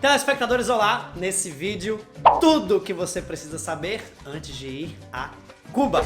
Telespectadores, olá! Nesse vídeo, tudo o que você precisa saber antes de ir a Cuba.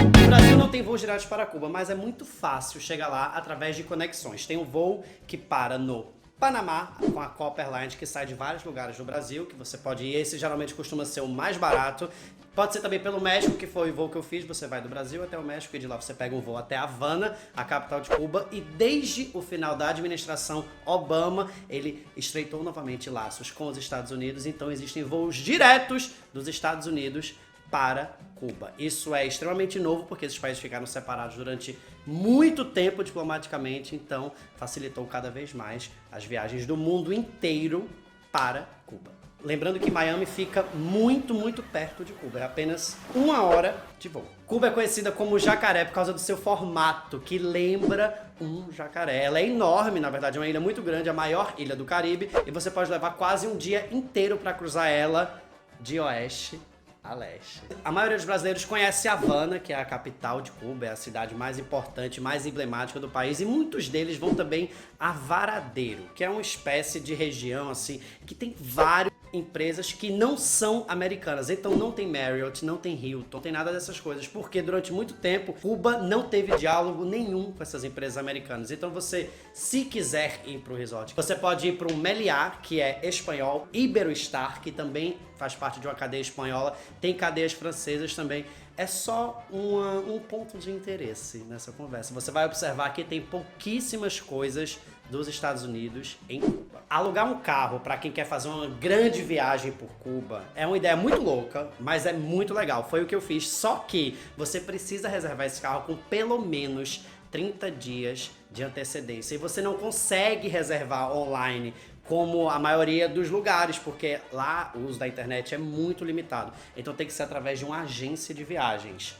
O Brasil não tem voos diretos para Cuba, mas é muito fácil chegar lá através de conexões. Tem um voo que para no Panamá, com a Copa Airlines, que sai de vários lugares do Brasil, que você pode ir. Esse geralmente costuma ser o mais barato. Pode ser também pelo México, que foi o voo que eu fiz. Você vai do Brasil até o México e de lá você pega um voo até Havana, a capital de Cuba. E desde o final da administração Obama, ele estreitou novamente laços com os Estados Unidos. Então existem voos diretos dos Estados Unidos para Cuba. Isso é extremamente novo porque esses países ficaram separados durante muito tempo diplomaticamente, então facilitou cada vez mais as viagens do mundo inteiro para Cuba. Lembrando que Miami fica muito perto de Cuba, é apenas 1 hora de voo. Cuba é conhecida como jacaré por causa do seu formato, que lembra um jacaré. Ela é enorme, na verdade, é uma ilha muito grande, a maior ilha do Caribe, e você pode levar quase um dia inteiro para cruzar ela de oeste a leste. A maioria dos brasileiros conhece Havana, que é a capital de Cuba, é a cidade mais importante, mais emblemática do país, e muitos deles vão também a Varadeiro, que é uma espécie de região assim que tem várias empresas que não são americanas. Então não tem Marriott, não tem Hilton, não tem nada dessas coisas, porque durante muito tempo Cuba não teve diálogo nenhum com essas empresas americanas. Então você, se quiser ir para o resort, você pode ir para um Meliá, que é espanhol, Iberostar, que também faz parte de uma cadeia espanhola, tem cadeias francesas também. É só um ponto de interesse nessa conversa. Você vai observar que tem pouquíssimas coisas dos Estados Unidos em Cuba. Alugar um carro para quem quer fazer uma grande viagem por Cuba é uma ideia muito louca, mas é muito legal. Foi o que eu fiz, só que você precisa reservar esse carro com pelo menos 30 dias de antecedência. E você não consegue reservar online como a maioria dos lugares, porque lá o uso da internet é muito limitado. Então tem que ser através de uma agência de viagens.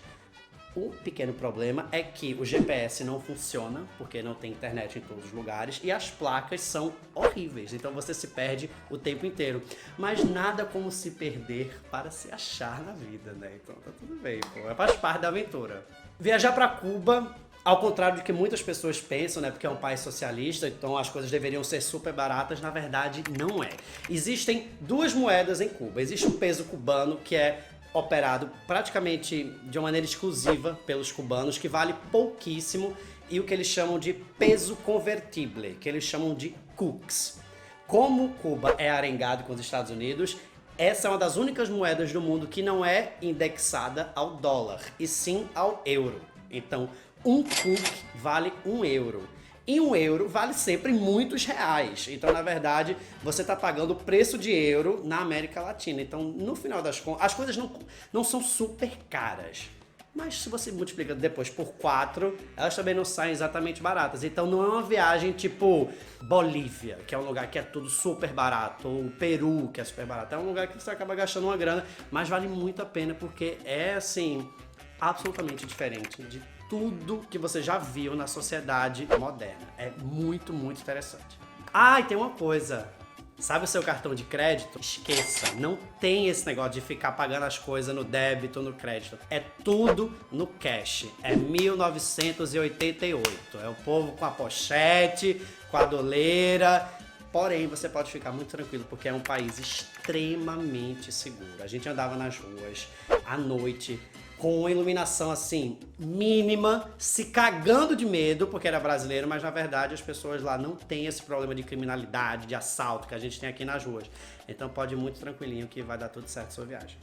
O pequeno problema é que o GPS não funciona, porque não tem internet em todos os lugares, e as placas são horríveis, então você se perde o tempo inteiro. Mas nada como se perder para se achar na vida, né? Então tá tudo bem, pô. Faz parte da aventura. Viajar para Cuba, ao contrário do que muitas pessoas pensam, né, porque é um país socialista, então as coisas deveriam ser super baratas, na verdade não é. Existem duas moedas em Cuba. Existe o peso cubano, que é operado praticamente de uma maneira exclusiva pelos cubanos, que vale pouquíssimo, e o que eles chamam de peso convertible, que eles chamam de CUCs. Como Cuba é arengado com os Estados Unidos, essa é uma das únicas moedas do mundo que não é indexada ao dólar, e sim ao euro. Então, um CUC vale 1 euro. E 1 euro vale sempre muitos reais. Então, na verdade, você está pagando o preço de euro na América Latina. Então, no final das contas, as coisas não são super caras. Mas se você multiplica depois por 4, elas também não saem exatamente baratas. Então não é uma viagem tipo Bolívia, que é um lugar que é tudo super barato, ou Peru, que é super barato. É um lugar que você acaba gastando uma grana, mas vale muito a pena porque é, assim, absolutamente diferente de tudo que você já viu na sociedade moderna. É muito interessante. Ah, e tem uma coisa. Sabe o seu cartão de crédito? Esqueça, não tem esse negócio de ficar pagando as coisas no débito, no crédito. É tudo no cash. É 1988. É o povo com a pochete, com a doleira. Porém, você pode ficar muito tranquilo, porque é um país extremamente seguro. A gente andava nas ruas à noite, com uma iluminação assim, mínima, se cagando de medo, porque era brasileiro, mas na verdade as pessoas lá não têm esse problema de criminalidade, de assalto que a gente tem aqui nas ruas. Então pode ir muito tranquilinho que vai dar tudo certo a sua viagem.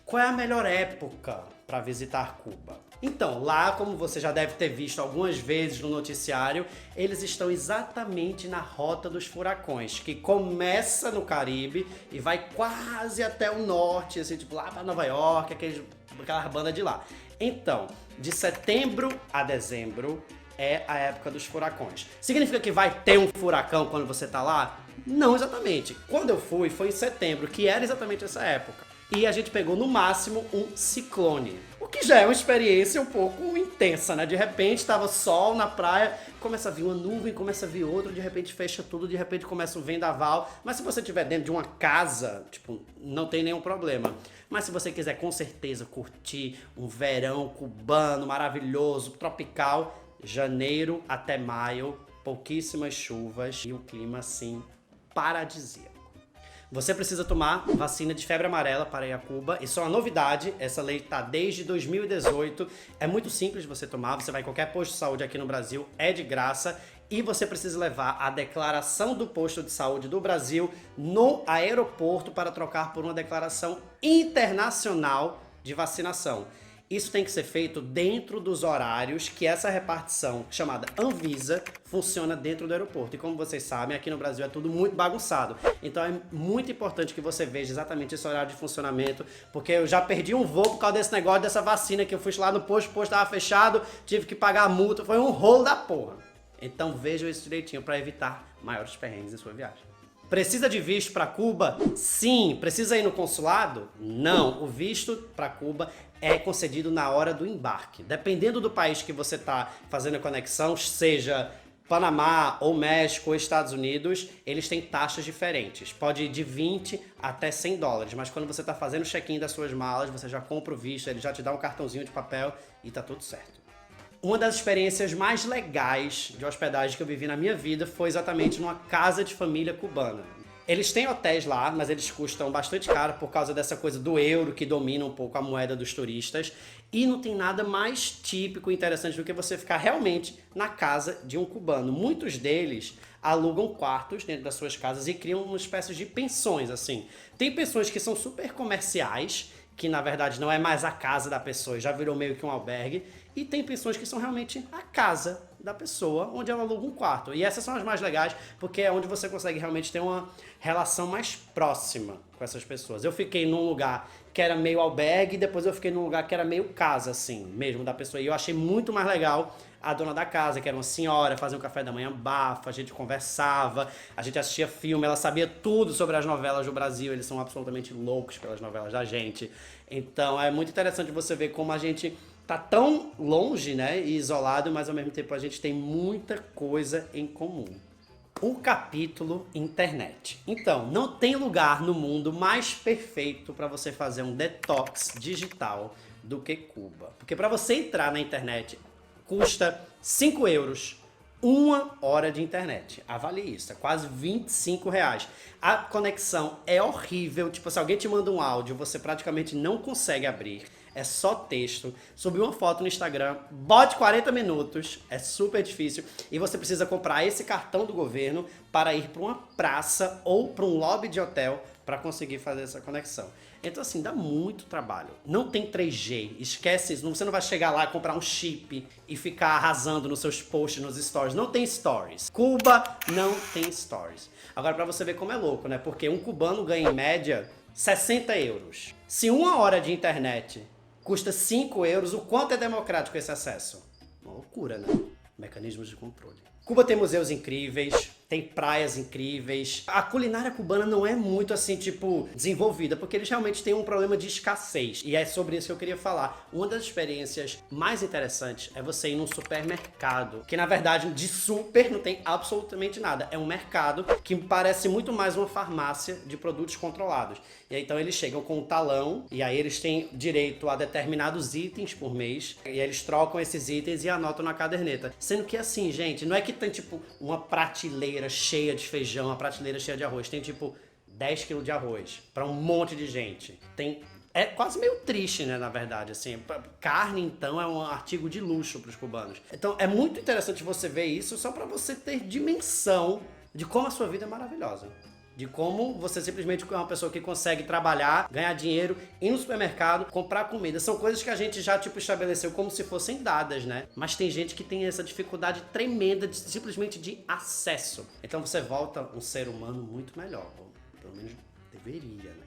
Qual é a melhor época para visitar Cuba? Então, lá, como você já deve ter visto algumas vezes no noticiário, eles estão exatamente na rota dos furacões, que começa no Caribe e vai quase até o norte, assim, tipo lá para Nova York, aquela banda de lá. Então, de setembro a dezembro é a época dos furacões. Significa que vai ter um furacão quando você tá lá? Não exatamente. Quando eu fui, foi em setembro, que era exatamente essa época. E a gente pegou no máximo um ciclone, o que já é uma experiência um pouco intensa, né? De repente tava sol na praia, começa a vir uma nuvem, começa a vir outra, de repente fecha tudo, de repente começa um vendaval. Mas se você estiver dentro de uma casa, tipo, não tem nenhum problema. Mas se você quiser com certeza curtir um verão cubano maravilhoso, tropical, janeiro até maio, pouquíssimas chuvas e o clima assim paradisíaco. Você precisa tomar vacina de febre amarela para ir a Cuba. Isso é uma novidade, essa lei está desde 2018. É muito simples de você tomar, você vai em qualquer posto de saúde aqui no Brasil, é de graça. E você precisa levar a declaração do posto de saúde do Brasil no aeroporto para trocar por uma declaração internacional de vacinação. Isso tem que ser feito dentro dos horários que essa repartição, chamada Anvisa, funciona dentro do aeroporto. E como vocês sabem, aqui no Brasil é tudo muito bagunçado. Então é muito importante que você veja exatamente esse horário de funcionamento, porque eu já perdi um voo por causa desse negócio, dessa vacina, que eu fui lá no posto, o posto estava fechado, tive que pagar a multa, foi um rolo da porra. Então vejam isso direitinho para evitar maiores perrengues em sua viagem. Precisa de visto para Cuba? Sim. Precisa ir no consulado? Não. O visto para Cuba é concedido na hora do embarque. Dependendo do país que você está fazendo a conexão, seja Panamá ou México ou Estados Unidos, eles têm taxas diferentes. Pode ir de 20 até 100 dólares, mas quando você está fazendo o check-in das suas malas, você já compra o visto, ele já te dá um cartãozinho de papel e tá tudo certo. Uma das experiências mais legais de hospedagem que eu vivi na minha vida foi exatamente numa casa de família cubana. Eles têm hotéis lá, mas eles custam bastante caro por causa dessa coisa do euro que domina um pouco a moeda dos turistas. E não tem nada mais típico e interessante do que você ficar realmente na casa de um cubano. Muitos deles alugam quartos dentro das suas casas e criam uma espécie de pensões, assim. Tem pensões que são super comerciais, que na verdade não é mais a casa da pessoa, já virou meio que um albergue. E tem pensões que são realmente a casa da pessoa, onde ela aluga um quarto. E essas são as mais legais, porque é onde você consegue realmente ter uma relação mais próxima com essas pessoas. Eu fiquei num lugar que era meio albergue, e depois eu fiquei num lugar que era meio casa, assim, mesmo da pessoa. E eu achei muito mais legal a dona da casa, que era uma senhora, fazia um café da manhã bafo, a gente conversava, a gente assistia filme, ela sabia tudo sobre as novelas do Brasil, eles são absolutamente loucos pelas novelas da gente. Então é muito interessante você ver como a gente tá tão longe, né, e isolado, mas ao mesmo tempo a gente tem muita coisa em comum. O capítulo internet. Então, não tem lugar no mundo mais perfeito para você fazer um detox digital do que Cuba. Porque para você entrar na internet custa 5 euros, 1 hora de internet. Avalie isso, é quase 25 reais. A conexão é horrível, tipo, se alguém te manda um áudio, você praticamente não consegue abrir. É só texto, subir uma foto no Instagram, bote 40 minutos, é super difícil. E você precisa comprar esse cartão do governo para ir para uma praça ou para um lobby de hotel para conseguir fazer essa conexão. Então assim, dá muito trabalho. Não tem 3G, esquece isso. Você não vai chegar lá e comprar um chip e ficar arrasando nos seus posts, nos stories. Não tem stories. Cuba não tem stories. Agora para você ver como é louco, né? Porque um cubano ganha em média 60 euros. Se 1 hora de internet custa 5 euros, o quanto é democrático esse acesso? Uma loucura, né? Mecanismos de controle. Cuba tem museus incríveis, tem praias incríveis. A culinária cubana não é muito assim, tipo, desenvolvida, porque eles realmente têm um problema de escassez. E é sobre isso que eu queria falar. Uma das experiências mais interessantes é você ir num supermercado, que na verdade de super não tem absolutamente nada. É um mercado que parece muito mais uma farmácia de produtos controlados. E aí, então eles chegam com um talão, e aí eles têm direito a determinados itens por mês, e aí eles trocam esses itens e anotam na caderneta. Sendo que assim, gente, não é que tem tipo uma prateleira cheia de feijão, uma prateleira cheia de arroz. Tem tipo 10 kg de arroz para um monte de gente. É quase meio triste, né, na verdade, assim. Carne, então, é um artigo de luxo para os cubanos. Então, é muito interessante você ver isso só para você ter dimensão de como a sua vida é maravilhosa. De como você simplesmente é uma pessoa que consegue trabalhar, ganhar dinheiro, ir no supermercado, comprar comida. São coisas que a gente já tipo estabeleceu como se fossem dadas, né? Mas tem gente que tem essa dificuldade tremenda simplesmente de acesso. Então você volta um ser humano muito melhor. Ou pelo menos deveria, né?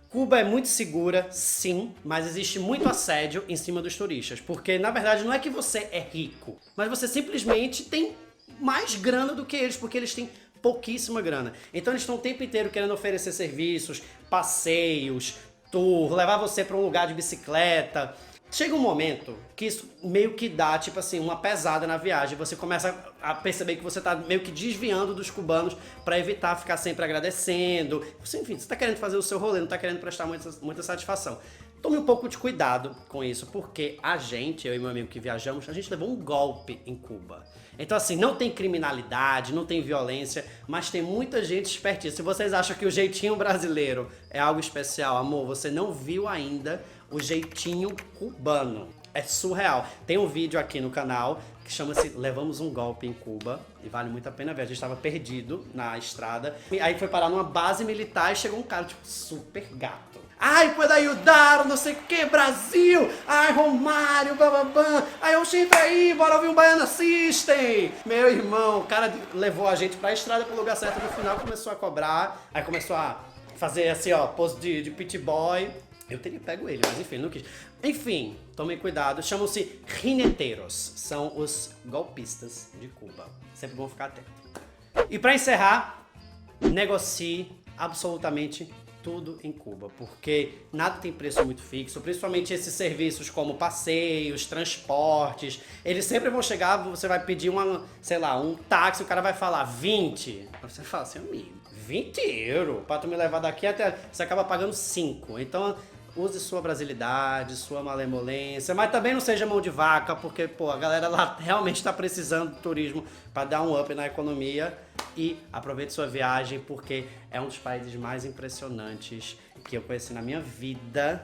Cuba é muito segura, sim, mas existe muito assédio em cima dos turistas. Porque, na verdade, não é que você é rico, mas você simplesmente tem mais grana do que eles, porque eles têm pouquíssima grana. Então eles estão o tempo inteiro querendo oferecer serviços, passeios, tour, levar você para um lugar de bicicleta. Chega um momento que isso meio que dá, tipo assim, uma pesada na viagem. Você começa a perceber que você tá meio que desviando dos cubanos pra evitar ficar sempre agradecendo. Você, enfim, você tá querendo fazer o seu rolê, não tá querendo prestar muita satisfação. Tome um pouco de cuidado com isso, porque a gente, eu e meu amigo que viajamos, a gente levou um golpe em Cuba. Então assim, não tem criminalidade, não tem violência, mas tem muita gente espertinha. Se vocês acham que o jeitinho brasileiro é algo especial, amor, você não viu ainda o jeitinho cubano. É surreal. Tem um vídeo aqui no canal que chama-se Levamos um Golpe em Cuba e vale muito a pena ver. A gente estava perdido na estrada, e aí foi parar numa base militar e chegou um cara, tipo, super gato. Ai, puede ajudar, não sei o que, Brasil! Ai, Romário, bababam! Ai, eu entra aí, bora ouvir um Baiana System! Meu irmão, o cara levou a gente pra estrada, pro lugar certo, no final começou a cobrar, aí começou a fazer assim, ó, pose de pit boy. Eu teria pego ele, mas enfim, não quis. Enfim, tomem cuidado, chamam-se jineteiros, são os golpistas de Cuba. Sempre bom ficar atento. E pra encerrar, negocie absolutamente tudo em Cuba, porque nada tem preço muito fixo, principalmente esses serviços como passeios, transportes, eles sempre vão chegar, você vai pedir sei lá, um táxi, o cara vai falar 20, você fala assim, amigo, 20 euros pra tu me levar daqui até, você acaba pagando 5, então use sua brasilidade, sua malemolência, mas também não seja mão de vaca, porque, pô, a galera lá realmente tá precisando do turismo para dar um up na economia. E aproveite sua viagem, porque é um dos países mais impressionantes que eu conheci na minha vida.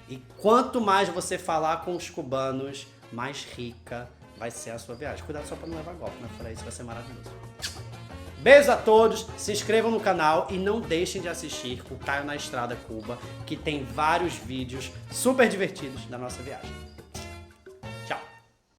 E quanto mais você falar com os cubanos, mais rica vai ser a sua viagem. Cuidado só para não levar golpe, né? Fora isso, vai ser maravilhoso. Beijos a todos, se inscrevam no canal e não deixem de assistir o Caio na Estrada Cuba, que tem vários vídeos super divertidos da nossa viagem.